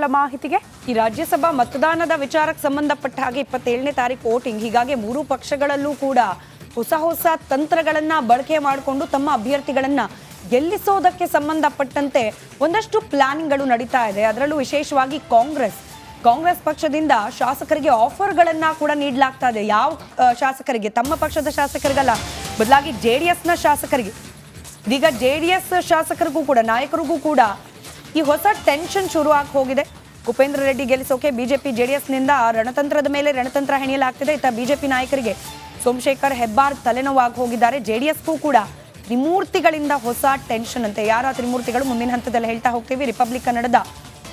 ಕುತೂಹಲ ಮಾಹಿತಿಗೆ. ಈ ರಾಜ್ಯಸಭಾ ಮತದಾನದ ವಿಚಾರಕ್ಕೆ ಸಂಬಂಧಪಟ್ಟ ಹಾಗೆ 27ನೇ ತಾರೀಕು ವೋಟಿಂಗ್. ಹೀಗಾಗಿ ಮೂರು ಪಕ್ಷಗಳಲ್ಲೂ ಕೂಡ ಹೊಸ ತಂತ್ರಗಳನ್ನ ಬಳಕೆ ಮಾಡಿಕೊಂಡು ತಮ್ಮ ಅಭ್ಯರ್ಥಿಗಳನ್ನ ಗೆಲ್ಲಿಸೋದಕ್ಕೆ ಸಂಬಂಧಪಟ್ಟಂತೆ ಒಂದಷ್ಟು ಪ್ಲಾನಿಂಗ್ಗಳು ನಡೀತಾ ಇದೆ. ಅದರಲ್ಲೂ ವಿಶೇಷವಾಗಿ ಕಾಂಗ್ರೆಸ್ ಪಕ್ಷದಿಂದ ಶಾಸಕರಿಗೆ ಆಫರ್ಗಳನ್ನ ಕೂಡ ನೀಡಲಾಗ್ತಾ ಇದೆ. ಯಾವ ಶಾಸಕರಿಗೆ? ತಮ್ಮ ಪಕ್ಷದ ಶಾಸಕರಿಗಲ್ಲ, ಬದಲಾಗಿ JDSನ ಶಾಸಕರಿಗೆ. ಇದೀಗ JDS ಶಾಸಕರಿಗೂ ಕೂಡ, ನಾಯಕರಿಗೂ ಕೂಡ ಈ ಹೊಸ ಟೆನ್ಷನ್ ಶುರು ಆಗಿ ಹೋಗಿದೆ. ಕುಪೇಂದ್ರ ರೆಡ್ಡಿ ಗೆಲ್ಲಿಸೋಕೆ ಬಿಜೆಪಿ JDSನಿಂದ ರಣತಂತ್ರದ ಮೇಲೆ ರಣತಂತ್ರ ಹೆಣೆಯಲಾಗ್ತಿದೆ. ಇತ್ತ ಬಿಜೆಪಿ ನಾಯಕರಿಗೆ ಸೋಮಶೇಖರ್ ಹೆಬ್ಬಾರ್ ತಲೆನೋವಾಗಿ ಹೋಗಿದ್ದಾರೆ. JDSಗೂ ಕೂಡ ತ್ರಿಮೂರ್ತಿಗಳಿಂದ ಹೊಸ ಟೆನ್ಷನ್ ಅಂತೆ. ಯಾರ ತ್ರಿಮೂರ್ತಿಗಳು ಮುಂದಿನ ಹಂತದಲ್ಲಿ ಹೇಳ್ತಾ ಹೋಗ್ತೀವಿ. ರಿಪಬ್ಲಿಕ್ ಕನ್ನಡದ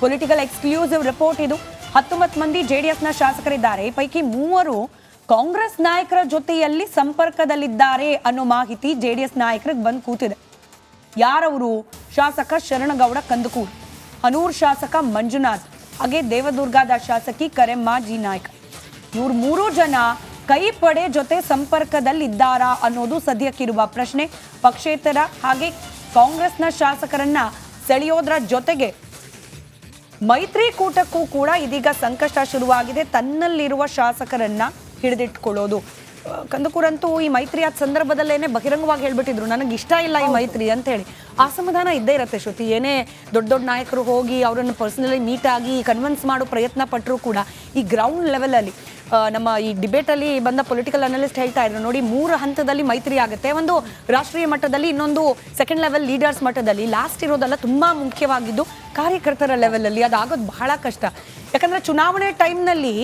ಪೊಲಿಟಿಕಲ್ ಎಕ್ಸ್ಕ್ಲೂಸಿವ್ ರಿಪೋರ್ಟ್ ಇದು. 19 ಮಂದಿ JDSನ ಶಾಸಕರಿದ್ದಾರೆ. ಈ ಪೈಕಿ 3 ಕಾಂಗ್ರೆಸ್ ನಾಯಕರ ಜೊತೆಯಲ್ಲಿ ಸಂಪರ್ಕದಲ್ಲಿದ್ದಾರೆ ಅನ್ನೋ ಮಾಹಿತಿ JDS ನಾಯಕರಿಗೆ ಬಂದು ಕೂತಿದೆ. ಯಾರವರು? ಶಾಸಕ ಶರಣಗೌಡ ಕಂದಕೂರ್, ಹನೂರ್ ಶಾಸಕ ಮಂಜುನಾಥ್, ಹಾಗೆ ದೇವದುರ್ಗದ ಶಾಸಕಿ ಕರೆಮ್ಮ ಜಿ ನಾಯ್ಕ. ಇವ್ರು 3 ಜನ ಕೈಪಡೆ ಜೊತೆ ಸಂಪರ್ಕದಲ್ಲಿದ್ದಾರಾ ಅನ್ನೋದು ಸದ್ಯಕ್ಕಿರುವ ಪ್ರಶ್ನೆ. ಪಕ್ಷೇತರ ಹಾಗೆ ಕಾಂಗ್ರೆಸ್ನ ಶಾಸಕರನ್ನ ಸೆಳೆಯೋದ್ರ ಜೊತೆಗೆ ಮೈತ್ರಿಕೂಟಕ್ಕೂ ಕೂಡ ಇದೀಗ ಸಂಕಷ್ಟ ಶುರುವಾಗಿದೆ. ತನ್ನಲ್ಲಿರುವ ಶಾಸಕರನ್ನ ಹಿಡಿದಿಟ್ಕೊಳ್ಳೋದು. ಕಂದಕೂರಂತೂ ಈ ಮೈತ್ರಿ ಆದ ಸಂದರ್ಭದಲ್ಲೇನೆ ಬಹಿರಂಗವಾಗಿ ಹೇಳ್ಬಿಟ್ಟಿದ್ರು, ನನಗೆ ಇಷ್ಟ ಇಲ್ಲ ಈ ಮೈತ್ರಿ ಅಂತ ಹೇಳಿ. ಅಸಮಾಧಾನ ಇದ್ದೇ ಇರುತ್ತೆ ಶ್ರುತಿ. ಏನೇ ದೊಡ್ಡ ನಾಯಕರು ಹೋಗಿ ಅವರನ್ನು ಪರ್ಸನಲಿ ಮೀಟ್ ಆಗಿ ಕನ್ವಿನ್ಸ್ ಮಾಡೋ ಪ್ರಯತ್ನ ಪಟ್ಟರು ಕೂಡ ಈ ಗ್ರೌಂಡ್ ಲೆವೆಲಲ್ಲಿ ನಮ್ಮ ಈ ಡಿಬೇಟಲ್ಲಿ ಬಂದ ಪೊಲಿಟಿಕಲ್ ಅನಲಿಸ್ಟ್ ಹೇಳ್ತಾ ಇದ್ರು, ನೋಡಿ 3 ಹಂತದಲ್ಲಿ ಮೈತ್ರಿ ಆಗುತ್ತೆ. ಒಂದು ರಾಷ್ಟ್ರೀಯ ಮಟ್ಟದಲ್ಲಿ, ಇನ್ನೊಂದು ಸೆಕೆಂಡ್ ಲೆವೆಲ್ ಲೀಡರ್ಸ್ ಮಟ್ಟದಲ್ಲಿ. ಲಾಸ್ಟ್ ಇರೋದೆಲ್ಲ ತುಂಬ ಮುಖ್ಯವಾಗಿದ್ದು ಕಾರ್ಯಕರ್ತರ ಲೆವೆಲಲ್ಲಿ ಅದಾಗೋದು ಬಹಳ ಕಷ್ಟ. ಯಾಕಂದರೆ ಚುನಾವಣೆ ಟೈಮ್ನಲ್ಲಿ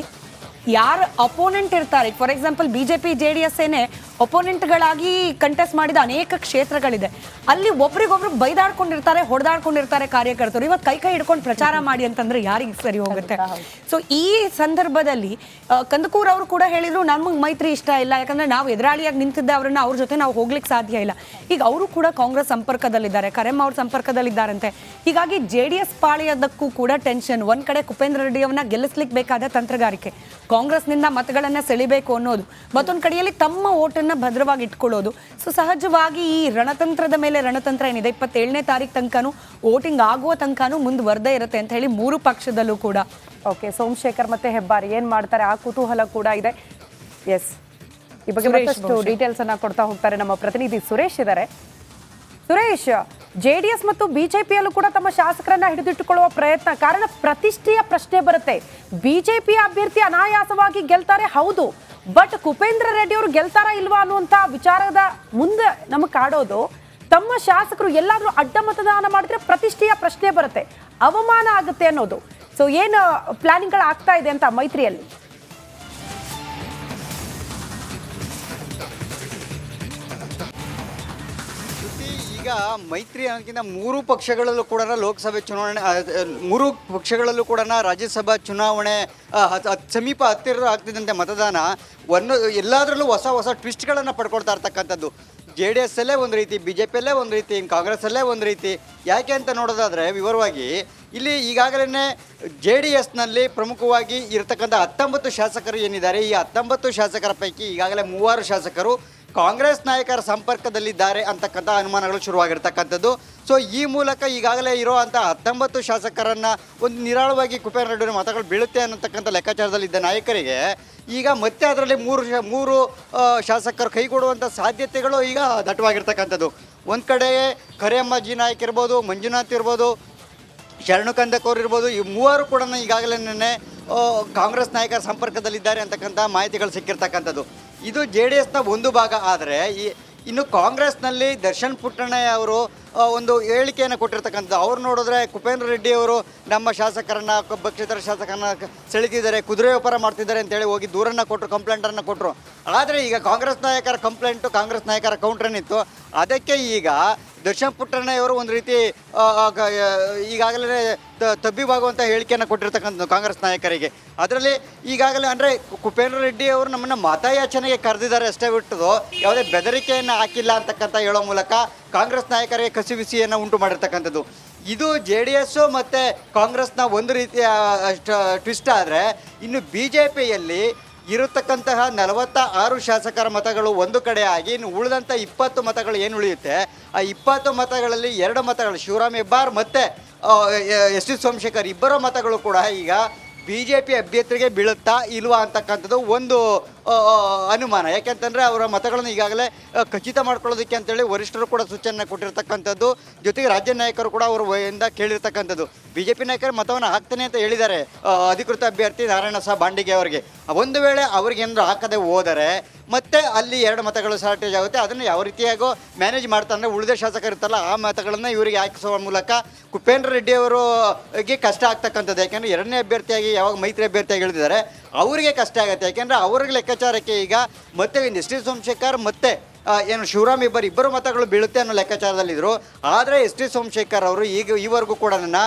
ಯಾರು ಅಪೋನೆಂಟ್ ಇರ್ತಾರೆ, ಫಾರ್ ಎಕ್ಸಾಂಪಲ್ ಬಿಜೆಪಿ JDS ಏನೇ ಅಪೋನೆಂಟ್ಗಳಾಗಿ ಕಂಟೆಸ್ಟ್ ಮಾಡಿದ ಅನೇಕ ಕ್ಷೇತ್ರಗಳಿದೆ. ಅಲ್ಲಿ ಒಬ್ರಿಗೊಬ್ರು ಬೈದಾಡ್ಕೊಂಡಿರ್ತಾರೆ, ಹೊಡೆದಾಡ್ಕೊಂಡಿರ್ತಾರೆ ಕಾರ್ಯಕರ್ತರು. ಇವತ್ತು ಕೈ ಹಿಡ್ಕೊಂಡು ಪ್ರಚಾರ ಮಾಡಿ ಅಂತಂದ್ರೆ ಯಾರಿಗೆ ಸರಿ ಹೋಗುತ್ತೆ? ಸೊ ಈ ಸಂದರ್ಭದಲ್ಲಿ ಕಂದಕೂರ್ ಅವರು ಕೂಡ ಹೇಳಿದ್ರು, ನಮಗೆ ಮೈತ್ರಿ ಇಷ್ಟ ಇಲ್ಲ, ಯಾಕಂದ್ರೆ ನಾವು ಎದುರಾಳಿಯಾಗಿ ನಿಂತಿದ್ದೆ ಅವರನ್ನ, ಅವ್ರ ಜೊತೆ ನಾವು ಹೋಗ್ಲಿಕ್ಕೆ ಸಾಧ್ಯ ಇಲ್ಲ. ಈಗ ಅವರು ಕೂಡ ಕಾಂಗ್ರೆಸ್ ಸಂಪರ್ಕದಲ್ಲಿದ್ದಾರೆ, ಕರೆಮ್ಮ ಅವ್ರ ಸಂಪರ್ಕದಲ್ಲಿದ್ದಾರಂತೆ. ಹೀಗಾಗಿ JDS ಪಾಳೆಯದಕ್ಕೂ ಕೂಡ ಟೆನ್ಷನ್. ಒಂದ್ ಕಡೆ ಕುಪೇಂದ್ರ ರೆಡ್ಡಿ ಅವನ್ನ ಗೆಲ್ಲಿಸ್ಲಿಕ್ಕೆ ಬೇಕಾದ ತಂತ್ರಗಾರಿಕೆ, ಕಾಂಗ್ರೆಸ್ನಿಂದ ಮತಗಳನ್ನ ಸೆಳಿಬೇಕು ಅನ್ನೋದು, ಮತ್ತೊಂದು ಕಡೆಯಲ್ಲಿ ತಮ್ಮ ಓಟನ್ನ ಭದ್ರವಾಗಿ ಇಟ್ಕೊಳ್ಳೋದು. ಸೊ ಸಹಜವಾಗಿ ಈ ರಣತಂತ್ರದ ಮೇಲೆ ರಣತಂತ್ರ ಏನಿದೆ, 27ನೇ ತಾರೀಕು ತನಕನೂ ವೋಟಿಂಗ್ ಆಗುವ ತನಕನೂ ಮುಂದುವರೆದೇ ಇರುತ್ತೆ ಅಂತ ಹೇಳಿ 3 ಪಕ್ಷದಲ್ಲೂ ಕೂಡ. ಓಕೆ, ಸೋಮಶೇಖರ್ ಮತ್ತೆ ಹೆಬ್ಬಾರ್ ಏನ್ ಮಾಡ್ತಾರೆ ಆ ಕುತೂಹಲ ಕೂಡ ಇದೆ. ಎಸ್, ಈ ಬಗ್ಗೆ ಮತ್ತಷ್ಟು ಡೀಟೇಲ್ಸ್ ಅನ್ನ ಕೊಡ್ತಾ ಹೋಗ್ತಾರೆ ನಮ್ಮ ಪ್ರತಿನಿಧಿ ಸುರೇಶ್ ಇದ್ದಾರೆ. ಸುರೇಶ್, JDS ಮತ್ತು ಬಿಜೆಪಿಯಲ್ಲೂ ಕೂಡ ತಮ್ಮ ಶಾಸಕರನ್ನ ಹಿಡಿದಿಟ್ಟುಕೊಳ್ಳುವ ಪ್ರಯತ್ನ. ಕಾರಣ ಪ್ರತಿಷ್ಠೆಯ ಪ್ರಶ್ನೆ ಬರುತ್ತೆ. ಬಿಜೆಪಿ ಅಭ್ಯರ್ಥಿ ಅನಾಯಾಸವಾಗಿ ಗೆಲ್ತಾರೆ, ಹೌದು. ಬಟ್ ಕುಪೇಂದ್ರ ರೆಡ್ಡಿ ಅವರು ಗೆಲ್ತಾರಾ ಇಲ್ವಾ ಅನ್ನುವಂತ ವಿಚಾರದ ಮುಂದೆ ನಮಗೆ ಕಾಡೋದು, ತಮ್ಮ ಶಾಸಕರು ಎಲ್ಲಾದ್ರೂ ಅಡ್ಡ ಮತದಾನ ಮಾಡಿದ್ರೆ ಪ್ರತಿಷ್ಠೆಯ ಪ್ರಶ್ನೆ ಬರುತ್ತೆ, ಅವಮಾನ ಆಗುತ್ತೆ ಅನ್ನೋದು. ಸೊ ಏನು ಪ್ಲಾನಿಂಗ್ಗಳು ಆಗ್ತಾ ಇದೆ ಅಂತ ಮೈತ್ರಿಯಲ್ಲಿ? ಈಗ ಮೈತ್ರಿ ಅನ್ನೋದಕ್ಕಿಂತ 3 ಪಕ್ಷಗಳಲ್ಲೂ ಕೂಡ ಲೋಕಸಭೆ ಚುನಾವಣೆ, 3 ಪಕ್ಷಗಳಲ್ಲೂ ಕೂಡ ರಾಜ್ಯಸಭಾ ಚುನಾವಣೆ ಸಮೀಪ ಹತ್ತಿರ ಆಗ್ತಿದ್ದಂತೆ ಮತದಾನ ಎಲ್ಲದರಲ್ಲೂ ಹೊಸ ಟ್ವಿಸ್ಟ್ಗಳನ್ನು ಪಡ್ಕೊಳ್ತಾ ಇರ್ತಕ್ಕಂಥದ್ದು. JDS ಅಲ್ಲೇ ಒಂದು ರೀತಿ, BJPಯಲ್ಲೇ ಒಂದು ರೀತಿ, ಕಾಂಗ್ರೆಸ್ಸಲ್ಲೇ ಒಂದು ರೀತಿ. ಯಾಕೆ ಅಂತ ನೋಡೋದಾದರೆ ವಿವರವಾಗಿ ಇಲ್ಲಿ ಈಗಾಗಲೇ JDSನಲ್ಲಿ ಪ್ರಮುಖವಾಗಿ ಇರತಕ್ಕಂಥ 19 ಶಾಸಕರು ಏನಿದ್ದಾರೆ, ಈ 19 ಶಾಸಕರ ಪೈಕಿ ಈಗಾಗಲೇ 3 ಶಾಸಕರು ಕಾಂಗ್ರೆಸ್ ನಾಯಕರ ಸಂಪರ್ಕದಲ್ಲಿದ್ದಾರೆ ಅಂತಕ್ಕಂಥ ಅನುಮಾನಗಳು ಶುರುವಾಗಿರ್ತಕ್ಕಂಥದ್ದು. ಸೊ ಈ ಮೂಲಕ ಈಗಾಗಲೇ ಇರುವಂಥ 19 ಶಾಸಕರನ್ನು ಒಂದು ನಿರಾಳವಾಗಿ ಕುಪೇಂದ್ರ ರೆಡ್ಡಿ ಮತಗಳು ಬೀಳುತ್ತೆ ಅನ್ನತಕ್ಕಂಥ ಲೆಕ್ಕಾಚಾರದಲ್ಲಿದ್ದ ನಾಯಕರಿಗೆ ಈಗ ಮತ್ತೆ ಅದರಲ್ಲಿ 3 ಶಾಸಕರು ಕೈಗೊಡುವಂಥ ಸಾಧ್ಯತೆಗಳು ಈಗ ದಟ್ಟವಾಗಿರ್ತಕ್ಕಂಥದ್ದು. ಒಂದು ಕಡೆ ಕರೆಮ್ಮ ಜಿ ನಾಯ್ಕ ಇರ್ಬೋದು, ಮಂಜುನಾಥ್ ಇರ್ಬೋದು, ಶರಣು ಕಂದಕೂರ್ ಇರ್ಬೋದು, ಈ 3 ಕೂಡ ಈಗಾಗಲೇ ಕಾಂಗ್ರೆಸ್ ನಾಯಕರ ಸಂಪರ್ಕದಲ್ಲಿದ್ದಾರೆ ಅಂತಕ್ಕಂಥ ಮಾಹಿತಿಗಳು ಸಿಕ್ಕಿರ್ತಕ್ಕಂಥದ್ದು. ಇದು JDSನ ಒಂದು ಭಾಗ. ಆದರೆ ಇನ್ನು ಕಾಂಗ್ರೆಸ್ನಲ್ಲಿ ದರ್ಶನ್ ಪುಟ್ಟಣ್ಣಯ್ಯ ಅವರು ಒಂದು ಹೇಳಿಕೆಯನ್ನು ಕೊಟ್ಟಿರ್ತಕ್ಕಂಥದ್ದು. ಅವ್ರು ನೋಡಿದ್ರೆ ಕುಪೇಂದ್ರ ರೆಡ್ಡಿ ಅವರು ನಮ್ಮ ಶಾಸಕರನ್ನು, ಕ್ಷೇತ್ರ ಶಾಸಕರನ್ನ ಸೆಳೆದಿದ್ದಾರೆ, ಕುದುರೆ ವ್ಯಾಪಾರ ಮಾಡ್ತಿದ್ದಾರೆ ಅಂತೇಳಿ ಹೋಗಿ ದೂರನ್ನು ಕೊಟ್ಟರು, ಕಂಪ್ಲೇಂಟನ್ನು ಕೊಟ್ಟರು. ಆದರೆ ಈಗ ಕಾಂಗ್ರೆಸ್ ನಾಯಕರ ಕಂಪ್ಲೇಂಟು, ಕಾಂಗ್ರೆಸ್ ನಾಯಕರ ಕೌಂಟ್ರೇನಿತ್ತು. ಅದಕ್ಕೆ ಈಗ ದರ್ಶನ್ ಪುಟ್ಟಣ್ಣಯ್ಯವರು ಒಂದು ರೀತಿ ಈಗಾಗಲೇ ತಬ್ಬಿಬಾಗುವಂಥ ಹೇಳಿಕೆಯನ್ನು ಕೊಟ್ಟಿರ್ತಕ್ಕಂಥದ್ದು ಕಾಂಗ್ರೆಸ್ ನಾಯಕರಿಗೆ. ಅದರಲ್ಲಿ ಈಗಾಗಲೇ ಅಂದರೆ ಕುಪೇಂದ್ರ ರೆಡ್ಡಿ ಅವರು ನಮ್ಮನ್ನು ಮತಯಾಚನೆಗೆ ಕರೆದಿದ್ದಾರೆ ಅಷ್ಟೇ ಬಿಟ್ಟದು ಯಾವುದೇ ಬೆದರಿಕೆಯನ್ನು ಹಾಕಿಲ್ಲ ಅಂತಕ್ಕಂಥ ಹೇಳೋ ಮೂಲಕ ಕಾಂಗ್ರೆಸ್ ನಾಯಕರಿಗೆ ಕಸಿವಿಸಿಯನ್ನು ಉಂಟು ಮಾಡಿರ್ತಕ್ಕಂಥದ್ದು. ಇದು JDS ಮತ್ತು ಕಾಂಗ್ರೆಸ್ನ ಒಂದು ರೀತಿಯ ಟ್ವಿಸ್ಟ್. ಆದರೆ ಇನ್ನು BJPಯಲ್ಲಿ ಇರತಕ್ಕಂತಹ 46 ಶಾಸಕರ ಮತಗಳು ಒಂದು ಕಡೆ ಆಗಿ ಇನ್ನು ಉಳಿದಂಥ 20 ಮತಗಳು ಏನು ಉಳಿಯುತ್ತೆ, ಆ 20 ಮತಗಳಲ್ಲಿ 2 ಮತಗಳು ಶಿವರಾಮ್ ಹೆಬ್ಬಾರ್ ಮತ್ತು ಎಸ್ ಟಿ ಸೋಮಶೇಖರ್ ಇಬ್ಬರ ಮತಗಳು ಕೂಡ ಈಗ BJP ಅಭ್ಯರ್ಥಿಗೆ ಬೀಳುತ್ತಾ ಇಲ್ವಾ ಅಂತಕ್ಕಂಥದ್ದು ಒಂದು ಅನುಮಾನ. ಯಾಕೆಂತಂದರೆ ಅವರ ಮತಗಳನ್ನು ಈಗಾಗಲೇ ಖಚಿತ ಮಾಡ್ಕೊಳ್ಳೋದಕ್ಕೆ ಅಂತೇಳಿ ವರಿಷ್ಠರು ಕೂಡ ಸೂಚನೆ ಕೊಟ್ಟಿರ್ತಕ್ಕಂಥದ್ದು, ಜೊತೆಗೆ ರಾಜ್ಯ ನಾಯಕರು ಕೂಡ ಅವರು ಇಂದ ಕೇಳಿರ್ತಕ್ಕಂಥದ್ದು. BJP ನಾಯಕರು ಮತವನ್ನು ಹಾಕ್ತಾನೆ ಅಂತ ಹೇಳಿದ್ದಾರೆ ಅಧಿಕೃತ ಅಭ್ಯರ್ಥಿ ನಾರಾಯಣ ಸಹ ಬಾಂಡಿಗೆ ಅವರಿಗೆ. ಒಂದು ವೇಳೆ ಅವ್ರಿಗೆ ಏನಾದ್ರು ಹಾಕದೆ ಹೋದರೆ ಮತ್ತೆ ಅಲ್ಲಿ 2 ಮತಗಳು ಶಾರ್ಟೇಜ್ ಆಗುತ್ತೆ. ಅದನ್ನು ಯಾವ ರೀತಿಯಾಗೋ ಮ್ಯಾನೇಜ್ ಮಾಡ್ತಾರೆ, ಉಳಿದ ಶಾಸಕರು ಇರ್ತಲ್ಲ ಆ ಮತಗಳನ್ನು ಇವರಿಗೆ ಹಾಕಿಸುವ ಮೂಲಕ ಕುಪೇಂದ್ರ ರೆಡ್ಡಿ ಅವರಿಗೆ ಕಷ್ಟ ಆಗ್ತಕ್ಕಂಥದ್ದು. ಯಾಕೆಂದರೆ 2ನೇ ಅಭ್ಯರ್ಥಿಯಾಗಿ ಯಾವಾಗ ಮೈತ್ರಿ ಅಭ್ಯರ್ಥಿಯಾಗಿ ಹೇಳಿದ್ದಾರೆ ಅವರಿಗೆ ಕಷ್ಟ ಆಗುತ್ತೆ. ಯಾಕೆಂದರೆ ಅವ್ರಿಗೆ ಲೆಕ್ಕಾಚಾರಕ್ಕೆ ಈಗ ಮತ್ತೆ ಎಸ್ ಟಿ ಸೋಮಶೇಖರ್ ಮತ್ತೆ ಏನು ಶಿವರಾಮ್ ಇಬ್ಬರು ಮತಗಳು ಬೀಳುತ್ತೆ ಅನ್ನೋ ಲೆಕ್ಕಾಚಾರದಲ್ಲಿದ್ದರು. ಆದರೆ ಎಸ್ ಟಿ ಸೋಮಶೇಖರ್ ಅವರು ಈವರೆಗೂ ಕೂಡ ನನ್ನ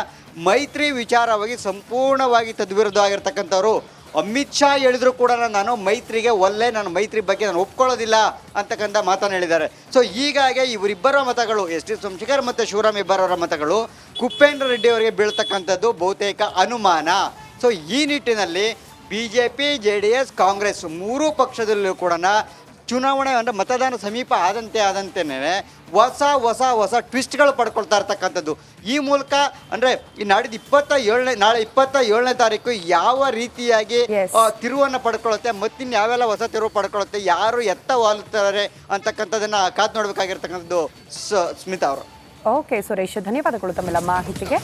ಮೈತ್ರಿ ವಿಚಾರವಾಗಿ ಸಂಪೂರ್ಣವಾಗಿ ತದ್ವಿರುದ್ಧ ಆಗಿರ್ತಕ್ಕಂಥವ್ರು. ಅಮಿತ್ ಶಾ ಹೇಳಿದ್ರು ಕೂಡ ನಾನು ಮೈತ್ರಿಗೆ ಒಲ್ಲೆ, ನಾನು ಮೈತ್ರಿ ಬಗ್ಗೆ ನಾನು ಒಪ್ಕೊಳ್ಳೋದಿಲ್ಲ ಅಂತಕ್ಕಂಥ ಮಾತನ್ನು ಹೇಳಿದ್ದಾರೆ. ಸೊ ಹೀಗಾಗಿ ಇವರಿಬ್ಬರ ಮತಗಳು ಎಸ್ ಟಿ ಸೋಮಶೇಖರ್ ಮತ್ತು ಶಿವರಾಮ್ ಇಬ್ಬರವರ ಮತಗಳು ಕುಪೇಂದ್ರ ರೆಡ್ಡಿ ಅವರಿಗೆ ಬೀಳ್ತಕ್ಕಂಥದ್ದು ಬಹುತೇಕ ಅನುಮಾನ. ಸೊ ಈ ನಿಟ್ಟಿನಲ್ಲಿ BJP, JDS, ಕಾಂಗ್ರೆಸ್ 3 ಪಕ್ಷದಲ್ಲೂ ಕೂಡ ಚುನಾವಣೆ ಅಂದರೆ ಮತದಾನ ಸಮೀಪ ಆದಂತೆಯೇ ಹೊಸ ಟ್ವಿಸ್ಟ್ಗಳು ಪಡ್ಕೊಳ್ತಾ ಇರ್ತಕ್ಕಂಥದ್ದು. ಈ ಮೂಲಕ ಅಂದರೆ ಈ ನಾಳೆ 27ನೇ ತಾರೀಕು ಯಾವ ರೀತಿಯಾಗಿ ತಿರುವನ್ನು ಪಡ್ಕೊಳ್ಳುತ್ತೆ, ಮತ್ತಿನ್ನು ಯಾವೆಲ್ಲ ಹೊಸ ತಿರುವು ಪಡ್ಕೊಳ್ಳುತ್ತೆ, ಯಾರು ಎತ್ತ ವಾಲುತ್ತಾರೆ ಅಂತಕ್ಕಂಥದ್ದನ್ನು ಕಾದು ನೋಡಬೇಕಾಗಿರ್ತಕ್ಕಂಥದ್ದು ಸ್ಮಿತಾ ಅವರು. ಓಕೆ ಸುರೇಶ್, ಧನ್ಯವಾದಗಳು ತಮ್ಮೆಲ್ಲ ಮಾಹಿತಿಗೆ.